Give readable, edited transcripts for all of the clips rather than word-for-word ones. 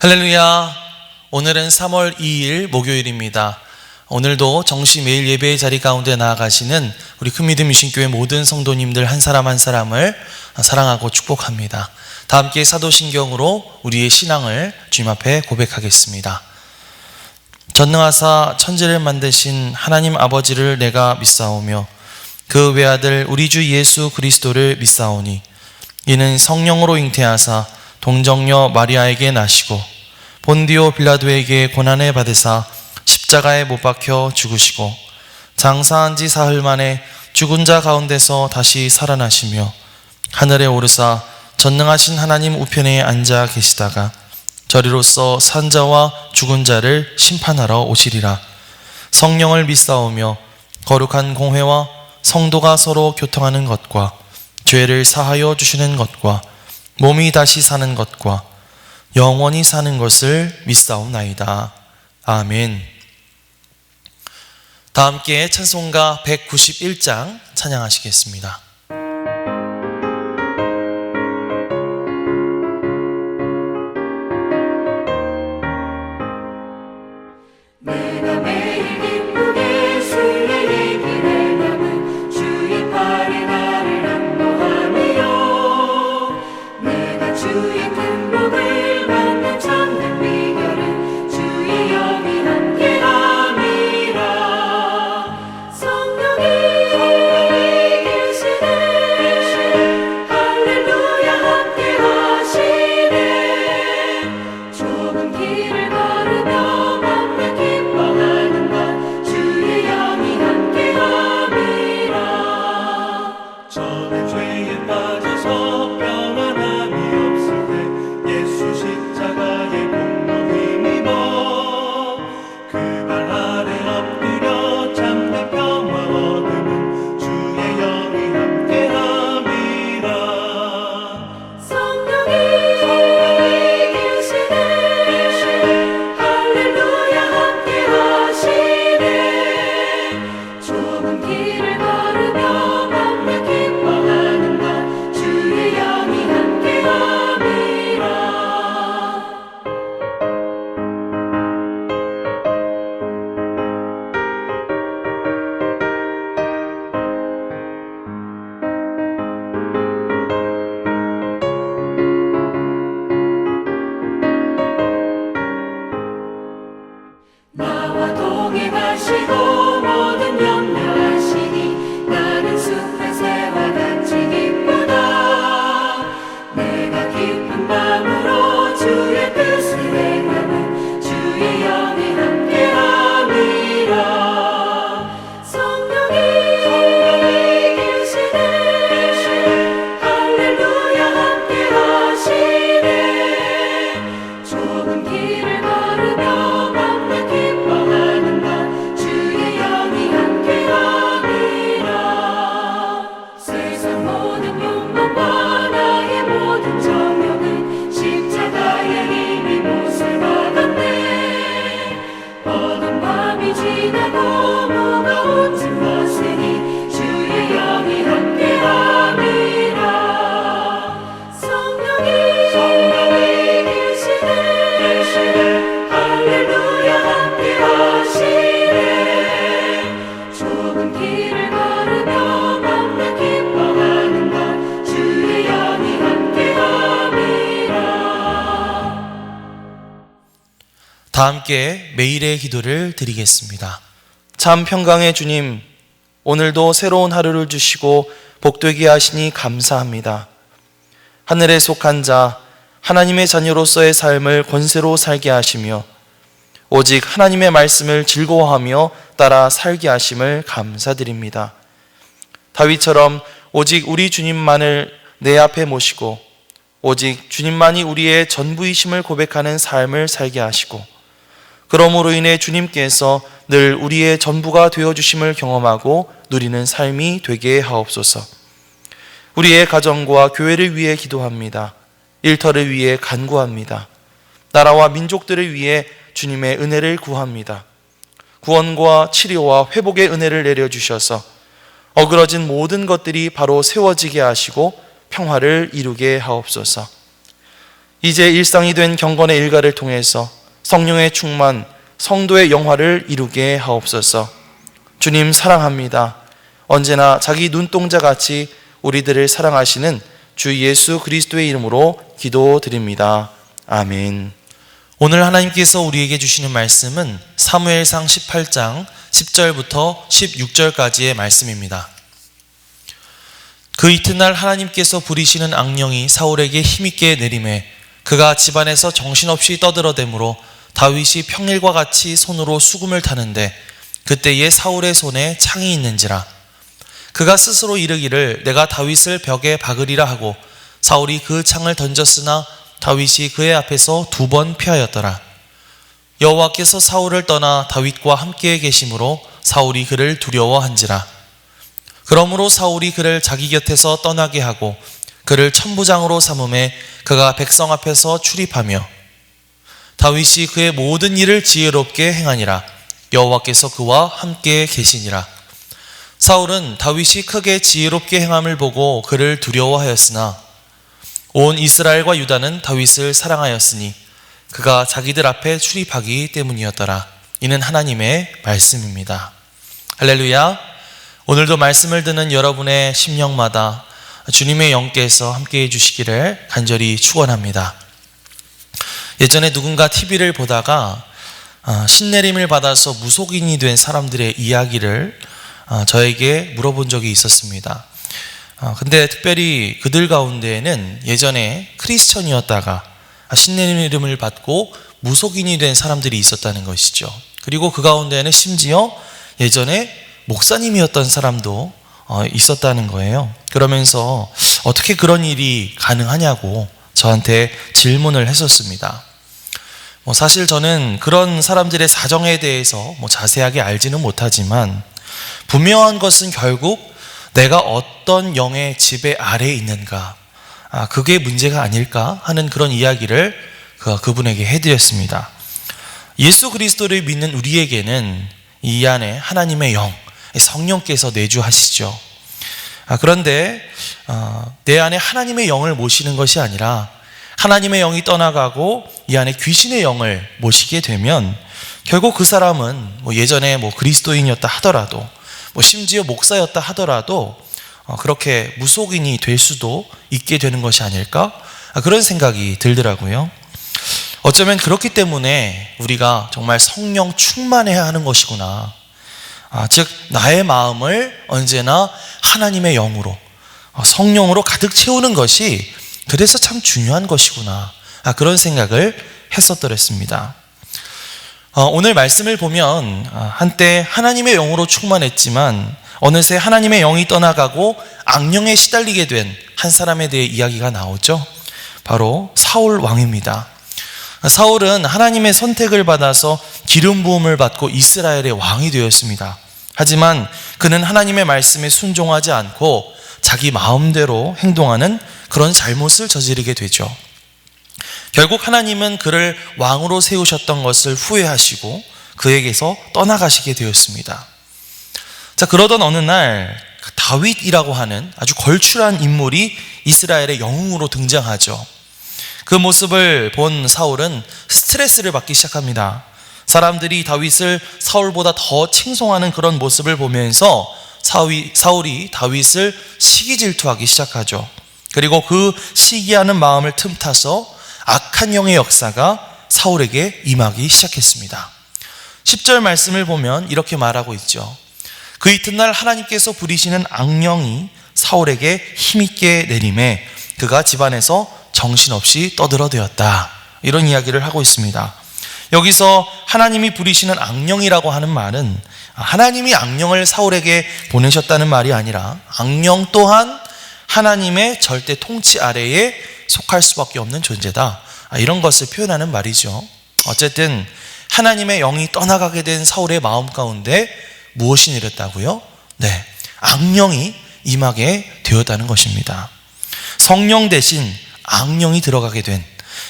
할렐루야. 오늘은 3월 2일 목요일입니다. 오늘도 정시 매일 예배의 자리 가운데 나아가시는 우리 큰믿음 미신교회 모든 성도님들 한 사람 한 사람을 사랑하고 축복합니다. 다 함께 사도신경으로 우리의 신앙을 주님 앞에 고백하겠습니다. 전능하사 천지를 만드신 하나님 아버지를 내가 믿사오며 그 외아들 우리 주 예수 그리스도를 믿사오니 이는 성령으로 잉태하사 동정녀 마리아에게 나시고 본디오 빌라도에게 고난을 받으사 십자가에 못 박혀 죽으시고 장사한 지 사흘 만에 죽은 자 가운데서 다시 살아나시며 하늘에 오르사 전능하신 하나님 우편에 앉아 계시다가 저리로서 산 자와 죽은 자를 심판하러 오시리라. 성령을 믿사오며 거룩한 공회와 성도가 서로 교통하는 것과 죄를 사하여 주시는 것과 몸이 다시 사는 것과 영원히 사는 것을 믿사옵나이다. 아멘. 다 함께 찬송가 191장 찬양하시겠습니다. 내가 매일 기쁘게 주의 얘기를 담은 주의 팔에 나를 안보하며 내가 주의 큰 복을 받는 참된 비결은 주의 영이 함께함이라. 성령이 계시네 할렐루야 함께하시네. 좁은 길을 걸으며 기뻐하는 것 주의 영이 함께함이라. 저는 죄에 빠져서 평안함이 없을 때 예수 십자가의 공로 힘입어 그 발 아래 엎드려 참된 평화 얻음은 주의 영이 함께함이라. 성령이 계시네 할렐루야 함께하시네. 좁은 길을 걸으며 밤낮 기뻐하는 것 주의 영이 함께함이라. 나와 동행하시고 모든 염려하시니 나는 숲의 새와 같이 기쁘다. 내가 깊은 밤으로 주의 뜻을 행하는 주의 영이 함께함이라. 성령이 계시네 할렐루야 함께하시네. 좁은 길을 걸으며 밤낮 기뻐하는 것 주의 영이 함께함이라. 세상 모든 욕망과 나의 모든 정욕은 십자가의 힘이 못을 박았네. 어두운 밤이 지나고 무거운 짐 벗으니 주의 영이 함께함이라. 성령이 계시네 할렐루야 함께하시네. 좁은 길을 걸으며 밤낮 기뻐하는 것 주의 영이 함께함이라. 다 함께 매일의 기도를 드리겠습니다. 참 평강의 주님, 오늘도 새로운 하루를 주시고 복되게 하시니 감사합니다. 하늘에 속한 자, 하나님의 자녀로서의 삶을 권세로 살게 하시며 오직 하나님의 말씀을 즐거워하며 따라 살게 하심을 감사드립니다. 다윗처럼 오직 우리 주님만을 내 앞에 모시고 오직 주님만이 우리의 전부이심을 고백하는 삶을 살게 하시고 그러므로 인해 주님께서 늘 우리의 전부가 되어주심을 경험하고 누리는 삶이 되게 하옵소서. 우리의 가정과 교회를 위해 기도합니다. 일터를 위해 간구합니다. 나라와 민족들을 위해 주님의 은혜를 구합니다. 구원과 치료와 회복의 은혜를 내려주셔서 어그러진 모든 것들이 바로 세워지게 하시고 평화를 이루게 하옵소서. 이제 일상이 된 경건의 일가를 통해서 성령의 충만, 성도의 영화를 이루게 하옵소서. 주님 사랑합니다. 언제나 자기 눈동자같이 우리들을 사랑하시는 주 예수 그리스도의 이름으로 기도드립니다. 아멘. 오늘 하나님께서 우리에게 주시는 말씀은 사무엘상 18장 10절부터 16절까지의 말씀입니다. 그 이튿날 하나님께서 부리시는 악령이 사울에게 힘있게 내림에 그가 집안에서 정신없이 떠들어대므로 다윗이 평일과 같이 손으로 수금을 타는데 그때에 사울의 손에 창이 있는지라. 그가 스스로 이르기를 내가 다윗을 벽에 박으리라 하고 사울이 그 창을 던졌으나 다윗이 그의 앞에서 2번 피하였더라. 여호와께서 사울을 떠나 다윗과 함께 계심으로 사울이 그를 두려워한지라. 그러므로 사울이 그를 자기 곁에서 떠나게 하고 그를 천부장으로 삼음에 그가 백성 앞에서 출입하며 다윗이 그의 모든 일을 지혜롭게 행하니라. 여호와께서 그와 함께 계시니라. 사울은 다윗이 크게 지혜롭게 행함을 보고 그를 두려워하였으나 온 이스라엘과 유다는 다윗을 사랑하였으니 그가 자기들 앞에 출입하기 때문이었더라. 이는 하나님의 말씀입니다. 할렐루야. 오늘도 말씀을 듣는 여러분의 심령마다 주님의 영께서 함께해 주시기를 간절히 축원합니다. 예전에 누군가 TV를 보다가 신내림을 받아서 무속인이 된 사람들의 이야기를 저에게 물어본 적이 있었습니다. 근데 특별히 그들 가운데에는 예전에 크리스천이었다가 신내림을 받고 무속인이 된 사람들이 있었다는 것이죠. 그리고 그 가운데에는 심지어 예전에 목사님이었던 사람도 있었다는 거예요. 그러면서 어떻게 그런 일이 가능하냐고 저한테 질문을 했었습니다. 사실 저는 그런 사람들의 사정에 대해서 자세하게 알지는 못하지만 분명한 것은 결국 내가 어떤 영의 지배 아래에 있는가, 그게 문제가 아닐까 하는 그런 이야기를 그분에게 해드렸습니다. 예수 그리스도를 믿는 우리에게는 이 안에 하나님의 영, 성령께서 내주하시죠. 그런데 내 안에 하나님의 영을 모시는 것이 아니라 하나님의 영이 떠나가고 이 안에 귀신의 영을 모시게 되면 결국 그 사람은 예전에 그리스도인이었다 하더라도 심지어 목사였다 하더라도 그렇게 무속인이 될 수도 있게 되는 것이 아닐까? 그런 생각이 들더라고요. 어쩌면 그렇기 때문에 우리가 정말 성령 충만해야 하는 것이구나. 즉 나의 마음을 언제나 하나님의 영으로 성령으로 가득 채우는 것이 그래서 참 중요한 것이구나. 그런 생각을 했었더랬습니다. 오늘 말씀을 보면 한때 하나님의 영으로 충만했지만 어느새 하나님의 영이 떠나가고 악령에 시달리게 된 한 사람에 대해 이야기가 나오죠. 바로 사울 왕입니다. 사울은 하나님의 선택을 받아서 기름 부음을 받고 이스라엘의 왕이 되었습니다. 하지만 그는 하나님의 말씀에 순종하지 않고 자기 마음대로 행동하는 그런 잘못을 저지르게 되죠. 결국 하나님은 그를 왕으로 세우셨던 것을 후회하시고 그에게서 떠나가시게 되었습니다. 자, 그러던 어느 날 다윗이라고 하는 아주 걸출한 인물이 이스라엘의 영웅으로 등장하죠. 그 모습을 본 사울은 스트레스를 받기 시작합니다. 사람들이 다윗을 사울보다 더 칭송하는 그런 모습을 보면서 사울이 다윗을 시기질투하기 시작하죠. 그리고 그 시기하는 마음을 틈타서 악한 영의 역사가 사울에게 임하기 시작했습니다. 10절 말씀을 보면 이렇게 말하고 있죠. 그 이튿날 하나님께서 부리시는 악령이 사울에게 힘있게 내림에 그가 집안에서 정신없이 떠들어대었다. 이런 이야기를 하고 있습니다. 여기서 하나님이 부리시는 악령이라고 하는 말은 하나님이 악령을 사울에게 보내셨다는 말이 아니라 악령 또한 하나님의 절대 통치 아래에 속할 수밖에 없는 존재다. 이런 것을 표현하는 말이죠. 어쨌든 하나님의 영이 떠나가게 된 사울의 마음 가운데 무엇이 내렸다고요? 네, 악령이 임하게 되었다는 것입니다. 성령 대신 악령이 들어가게 된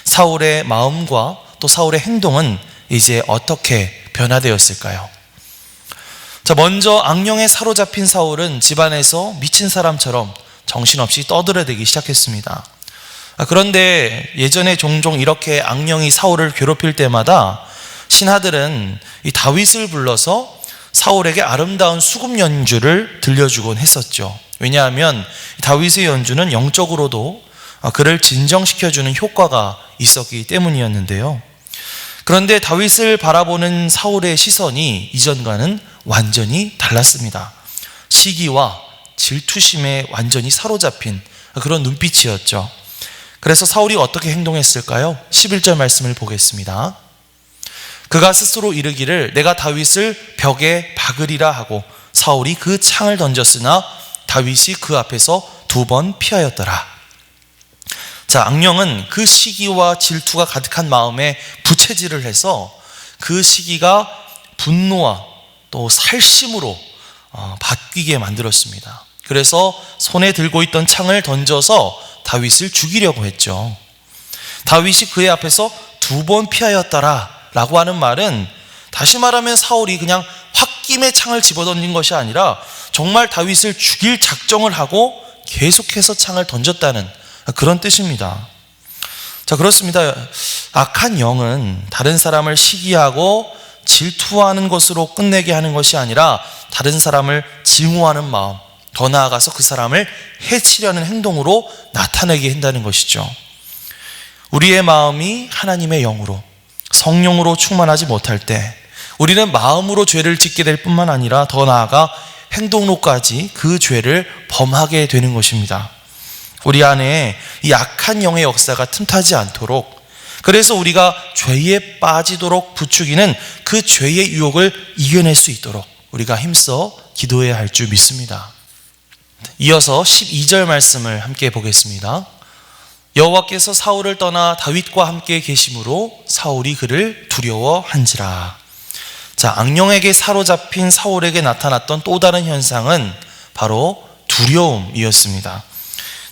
사울의 마음과 또 사울의 행동은 이제 어떻게 변화되었을까요? 자, 먼저 악령에 사로잡힌 사울은 집안에서 미친 사람처럼 정신없이 떠들어대기 시작했습니다. 그런데 예전에 종종 이렇게 악령이 사울을 괴롭힐 때마다 신하들은 이 다윗을 불러서 사울에게 아름다운 수금 연주를 들려주곤 했었죠. 왜냐하면 다윗의 연주는 영적으로도 그를 진정시켜주는 효과가 있었기 때문이었는데요. 그런데 다윗을 바라보는 사울의 시선이 이전과는 완전히 달랐습니다. 시기와 질투심에 완전히 사로잡힌 그런 눈빛이었죠. 그래서 사울이 어떻게 행동했을까요? 11절 말씀을 보겠습니다. 그가 스스로 이르기를 내가 다윗을 벽에 박으리라 하고 사울이 그 창을 던졌으나 다윗이 그 앞에서 2번 피하였더라. 자, 악령은 그 시기와 질투가 가득한 마음에 부채질을 해서 그 시기가 분노와 또 살심으로 바뀌게 만들었습니다. 그래서 손에 들고 있던 창을 던져서 다윗을 죽이려고 했죠. 다윗이 그의 앞에서 2번 피하였더라 라고 하는 말은, 다시 말하면 사울이 그냥 홧김에 창을 집어던진 것이 아니라 정말 다윗을 죽일 작정을 하고 계속해서 창을 던졌다는 그런 뜻입니다. 자, 그렇습니다. 악한 영은 다른 사람을 시기하고 질투하는 것으로 끝내게 하는 것이 아니라 다른 사람을 증오하는 마음, 더 나아가서 그 사람을 해치려는 행동으로 나타내게 한다는 것이죠. 우리의 마음이 하나님의 영으로, 성령으로 충만하지 못할 때 우리는 마음으로 죄를 짓게 될 뿐만 아니라 더 나아가 행동로까지 그 죄를 범하게 되는 것입니다. 우리 안에 이 악한 영의 역사가 틈타지 않도록, 그래서 우리가 죄에 빠지도록 부추기는 그 죄의 유혹을 이겨낼 수 있도록 우리가 힘써 기도해야 할 줄 믿습니다. 이어서 12절 말씀을 함께 보겠습니다. 여호와께서 사울을 떠나 다윗과 함께 계심으로 사울이 그를 두려워한지라. 자, 악령에게 사로잡힌 사울에게 나타났던 또 다른 현상은 바로 두려움이었습니다.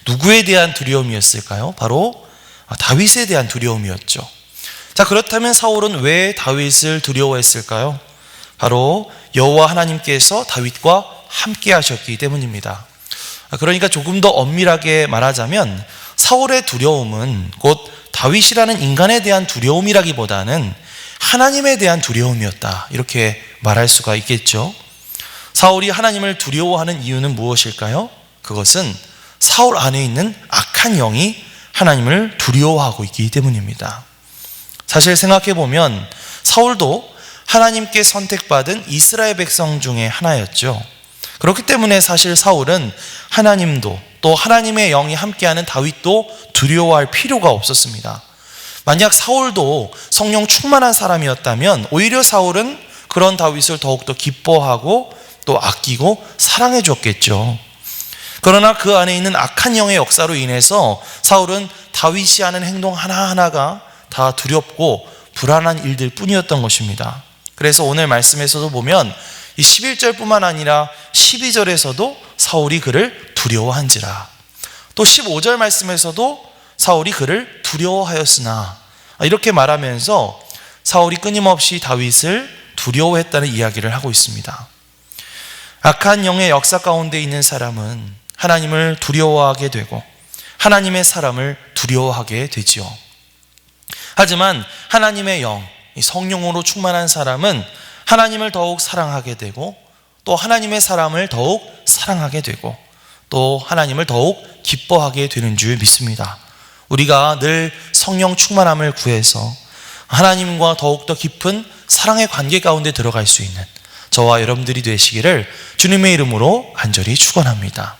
누구에 대한 두려움이었을까요? 바로 다윗에 대한 두려움이었죠. 자, 그렇다면 사울은 왜 다윗을 두려워했을까요? 바로 여호와 하나님께서 다윗과 함께 하셨기 때문입니다. 그러니까 조금 더 엄밀하게 말하자면 사울의 두려움은 곧 다윗이라는 인간에 대한 두려움이라기보다는 하나님에 대한 두려움이었다, 이렇게 말할 수가 있겠죠. 사울이 하나님을 두려워하는 이유는 무엇일까요? 그것은 사울 안에 있는 악한 영이 하나님을 두려워하고 있기 때문입니다. 사실 생각해 보면 사울도 하나님께 선택받은 이스라엘 백성 중에 하나였죠. 그렇기 때문에 사실 사울은 하나님도 또 하나님의 영이 함께하는 다윗도 두려워할 필요가 없었습니다. 만약 사울도 성령 충만한 사람이었다면 오히려 사울은 그런 다윗을 더욱더 기뻐하고 또 아끼고 사랑해 줬겠죠. 그러나 그 안에 있는 악한 영의 역사로 인해서 사울은 다윗이 하는 행동 하나하나가 다 두렵고 불안한 일들 뿐이었던 것입니다. 그래서 오늘 말씀에서도 보면 이 11절뿐만 아니라 12절에서도 사울이 그를 두려워한지라, 또 15절 말씀에서도 사울이 그를 두려워하였으나, 이렇게 말하면서 사울이 끊임없이 다윗을 두려워했다는 이야기를 하고 있습니다. 악한 영의 역사 가운데 있는 사람은 하나님을 두려워하게 되고 하나님의 사람을 두려워하게 되지요. 하지만 하나님의 영, 성령으로 충만한 사람은 하나님을 더욱 사랑하게 되고 또 하나님의 사람을 더욱 사랑하게 되고 또 하나님을 더욱 기뻐하게 되는 줄 믿습니다. 우리가 늘 성령 충만함을 구해서 하나님과 더욱더 깊은 사랑의 관계 가운데 들어갈 수 있는 저와 여러분들이 되시기를 주님의 이름으로 간절히 축원합니다.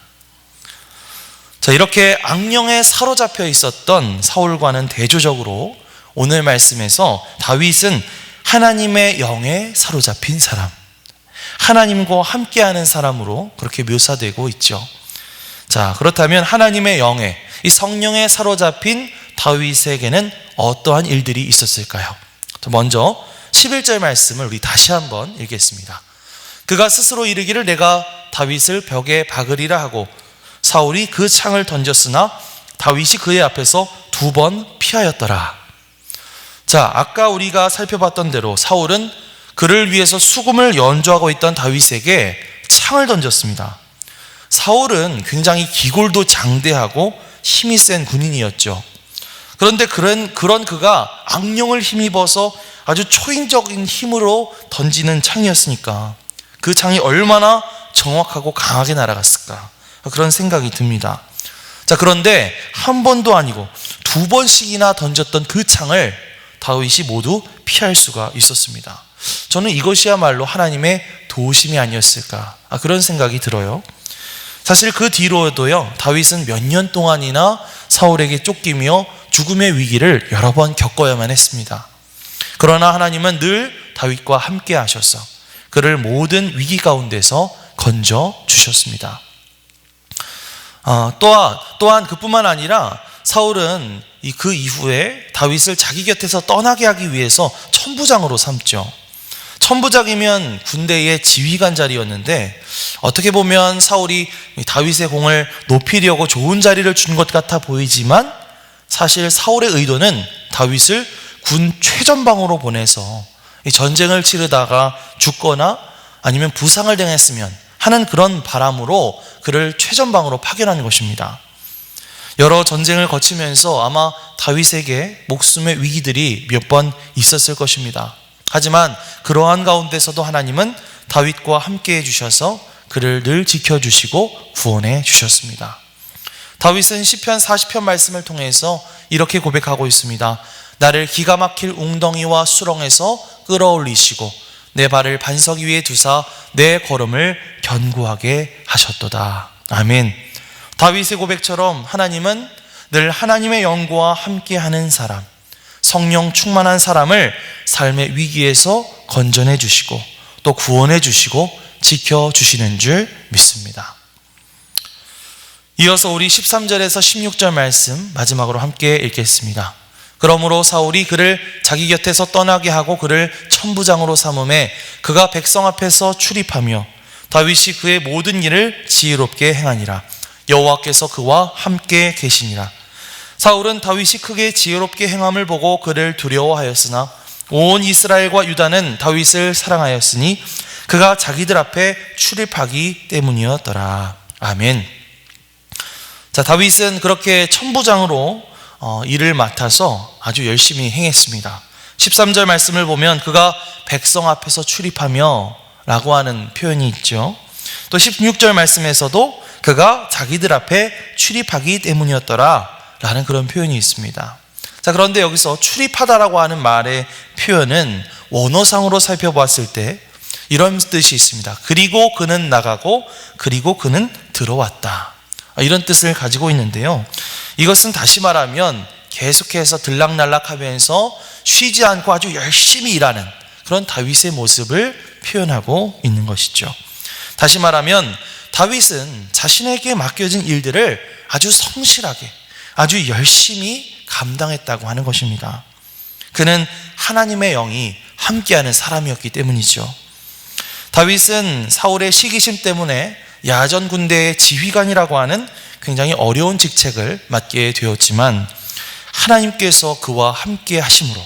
자, 이렇게 악령에 사로잡혀 있었던 사울과는 대조적으로 오늘 말씀에서 다윗은 하나님의 영에 사로잡힌 사람, 하나님과 함께하는 사람으로 그렇게 묘사되고 있죠. 자, 그렇다면 하나님의 영에, 이 성령에 사로잡힌 다윗에게는 어떠한 일들이 있었을까요? 먼저 11절 말씀을 우리 다시 한번 읽겠습니다. 그가 스스로 이르기를 내가 다윗을 벽에 박으리라 하고 사울이 그 창을 던졌으나 다윗이 그의 앞에서 2번 피하였더라. 자, 아까 우리가 살펴봤던 대로 사울은 그를 위해서 수금을 연주하고 있던 다윗에게 창을 던졌습니다. 사울은 굉장히 기골도 장대하고 힘이 센 군인이었죠. 그런데 그런 그가 악령을 힘입어서 아주 초인적인 힘으로 던지는 창이었으니까 그 창이 얼마나 정확하고 강하게 날아갔을까, 그런 생각이 듭니다. 자, 그런데 한 번도 아니고 두 번씩이나 던졌던 그 창을 다윗이 모두 피할 수가 있었습니다. 저는 이것이야말로 하나님의 도우심이 아니었을까, 그런 생각이 들어요. 사실 그 뒤로도요, 다윗은 몇 년 동안이나 사울에게 쫓기며 죽음의 위기를 여러 번 겪어야만 했습니다. 그러나 하나님은 늘 다윗과 함께 하셔서 그를 모든 위기 가운데서 건져 주셨습니다. 또한 그뿐만 아니라 사울은 그 이후에 다윗을 자기 곁에서 떠나게 하기 위해서 천부장으로 삼죠. 천부장이면 군대의 지휘관 자리였는데 어떻게 보면 사울이 다윗의 공을 높이려고 좋은 자리를 준 것 같아 보이지만 사실 사울의 의도는 다윗을 군 최전방으로 보내서 전쟁을 치르다가 죽거나 아니면 부상을 당했으면 하는 그런 바람으로 그를 최전방으로 파견한 것입니다. 여러 전쟁을 거치면서 아마 다윗에게 목숨의 위기들이 몇 번 있었을 것입니다. 하지만 그러한 가운데서도 하나님은 다윗과 함께 해주셔서 그를 늘 지켜주시고 구원해 주셨습니다. 다윗은 시편 40편 말씀을 통해서 이렇게 고백하고 있습니다. 나를 기가 막힐 웅덩이와 수렁에서 끌어올리시고 내 발을 반석 위에 두사 내 걸음을 견고하게 하셨도다. 아멘. 다윗의 고백처럼 하나님은 늘 하나님의 영과 함께하는 사람, 성령 충만한 사람을 삶의 위기에서 건져내 주시고 또 구원해 주시고 지켜주시는 줄 믿습니다. 이어서 우리 13절에서 16절 말씀 마지막으로 함께 읽겠습니다. 그러므로 사울이 그를 자기 곁에서 떠나게 하고 그를 천부장으로 삼음에 그가 백성 앞에서 출입하며 다윗이 그의 모든 일을 지혜롭게 행하니라. 여호와께서 그와 함께 계시니라. 사울은 다윗이 크게 지혜롭게 행함을 보고 그를 두려워하였으나 온 이스라엘과 유다는 다윗을 사랑하였으니 그가 자기들 앞에 출입하기 때문이었더라. 아멘. 자, 다윗은 그렇게 천부장으로 일을 맡아서 아주 열심히 행했습니다. 13절 말씀을 보면 그가 백성 앞에서 출입하며 라고 하는 표현이 있죠. 또 16절 말씀에서도 그가 자기들 앞에 출입하기 때문이었더라 라는 그런 표현이 있습니다. 자, 그런데 여기서 출입하다라고 하는 말의 표현은 원어상으로 살펴봤을 때 이런 뜻이 있습니다. 그리고 그는 나가고 그리고 그는 들어왔다, 이런 뜻을 가지고 있는데요. 이것은 다시 말하면 계속해서 들락날락하면서 쉬지 않고 아주 열심히 일하는 그런 다윗의 모습을 표현하고 있는 것이죠. 다시 말하면 다윗은 자신에게 맡겨진 일들을 아주 성실하게 아주 열심히 감당했다고 하는 것입니다. 그는 하나님의 영이 함께하는 사람이었기 때문이죠. 다윗은 사울의 시기심 때문에 야전 군대의 지휘관이라고 하는 굉장히 어려운 직책을 맡게 되었지만 하나님께서 그와 함께 하심으로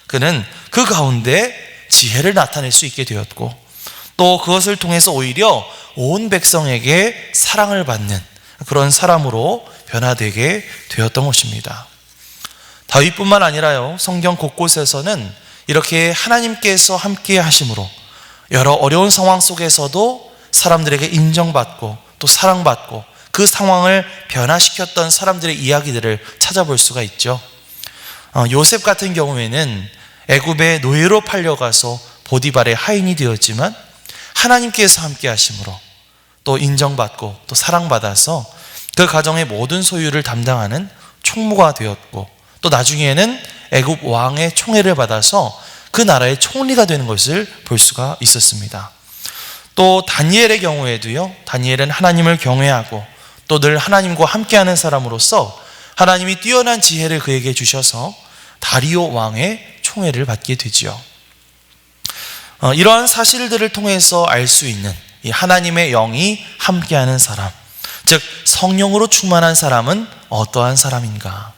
그는 그 가운데 지혜를 나타낼 수 있게 되었고 또 그것을 통해서 오히려 온 백성에게 사랑을 받는 그런 사람으로 변화되게 되었던 것입니다. 다윗뿐만 아니라요, 성경 곳곳에서는 이렇게 하나님께서 함께 하심으로 여러 어려운 상황 속에서도 사람들에게 인정받고 또 사랑받고 그 상황을 변화시켰던 사람들의 이야기들을 찾아볼 수가 있죠. 요셉 같은 경우에는 애굽의 노예로 팔려가서 보디발의 하인이 되었지만 하나님께서 함께 하심으로 또 인정받고 또 사랑받아서 그 가정의 모든 소유를 담당하는 총무가 되었고 또 나중에는 애굽 왕의 총애를 받아서 그 나라의 총리가 되는 것을 볼 수가 있었습니다. 또 다니엘의 경우에도요, 다니엘은 하나님을 경외하고 또 늘 하나님과 함께하는 사람으로서 하나님이 뛰어난 지혜를 그에게 주셔서 다리오 왕의 총애를 받게 되지요. 이러한 사실들을 통해서 알 수 있는 이 하나님의 영이 함께하는 사람, 즉 성령으로 충만한 사람은 어떠한 사람인가?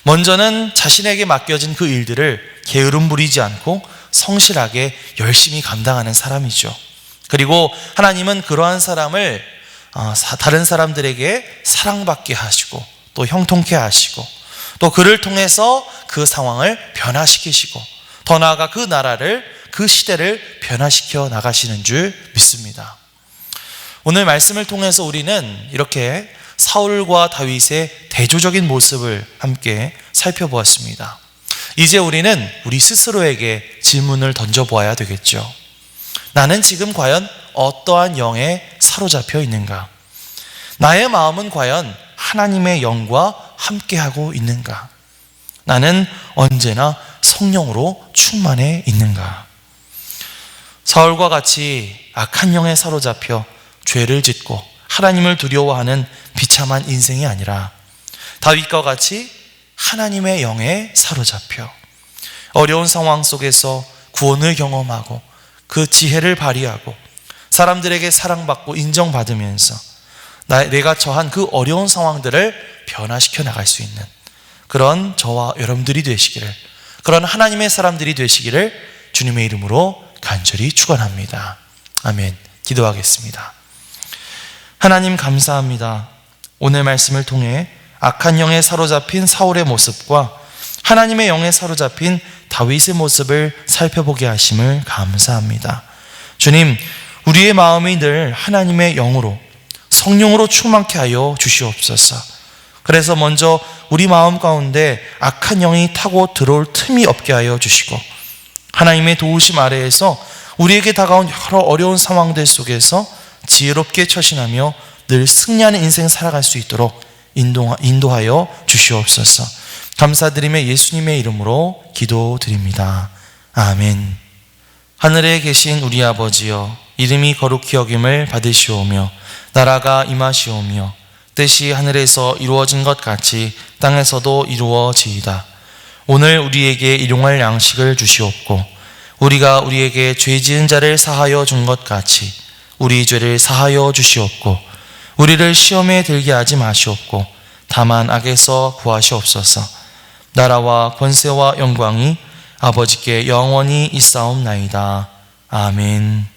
먼저는 자신에게 맡겨진 그 일들을 게으름 부리지 않고 성실하게 열심히 감당하는 사람이죠. 그리고 하나님은 그러한 사람을 다른 사람들에게 사랑받게 하시고 또 형통케 하시고 또 그를 통해서 그 상황을 변화시키시고 더 나아가 그 나라를, 그 시대를 변화시켜 나가시는 줄 믿습니다. 오늘 말씀을 통해서 우리는 이렇게 사울과 다윗의 대조적인 모습을 함께 살펴보았습니다. 이제 우리는 우리 스스로에게 질문을 던져보아야 되겠죠. 나는 지금 과연 어떠한 영에 사로잡혀 있는가? 나의 마음은 과연 하나님의 영과 함께하고 있는가? 나는 언제나 성령으로 충만해 있는가? 사울과 같이 악한 영에 사로잡혀 죄를 짓고 하나님을 두려워하는 비참한 인생이 아니라 다윗과 같이 하나님의 영에 사로잡혀 어려운 상황 속에서 구원을 경험하고 그 지혜를 발휘하고 사람들에게 사랑받고 인정받으면서 내가 처한 그 어려운 상황들을 변화시켜 나갈 수 있는 그런 저와 여러분들이 되시기를, 그런 하나님의 사람들이 되시기를 주님의 이름으로 간절히 축원합니다. 아멘. 기도하겠습니다. 하나님 감사합니다. 오늘 말씀을 통해 악한 영에 사로잡힌 사울의 모습과 하나님의 영에 사로잡힌 다윗의 모습을 살펴보게 하심을 감사합니다. 주님, 우리의 마음이 늘 하나님의 영으로, 성령으로 충만케 하여 주시옵소서. 그래서 먼저 우리 마음 가운데 악한 영이 타고 들어올 틈이 없게 하여 주시고 하나님의 도우심 아래에서 우리에게 다가온 여러 어려운 상황들 속에서 지혜롭게 처신하며 늘 승리하는 인생 살아갈 수 있도록 인도하여 주시옵소서. 감사드리며 예수님의 이름으로 기도드립니다. 아멘. 하늘에 계신 우리 아버지여, 이름이 거룩히 여김을 받으시오며 나라가 임하시오며 뜻이 하늘에서 이루어진 것 같이 땅에서도 이루어지이다. 오늘 우리에게 일용할 양식을 주시옵고 우리가 우리에게 죄 지은 자를 사하여 준 것 같이 우리 죄를 사하여 주시옵고 우리를 시험에 들게 하지 마시옵고 다만 악에서 구하시옵소서. 나라와 권세와 영광이 아버지께 영원히 있사옵나이다. 아멘.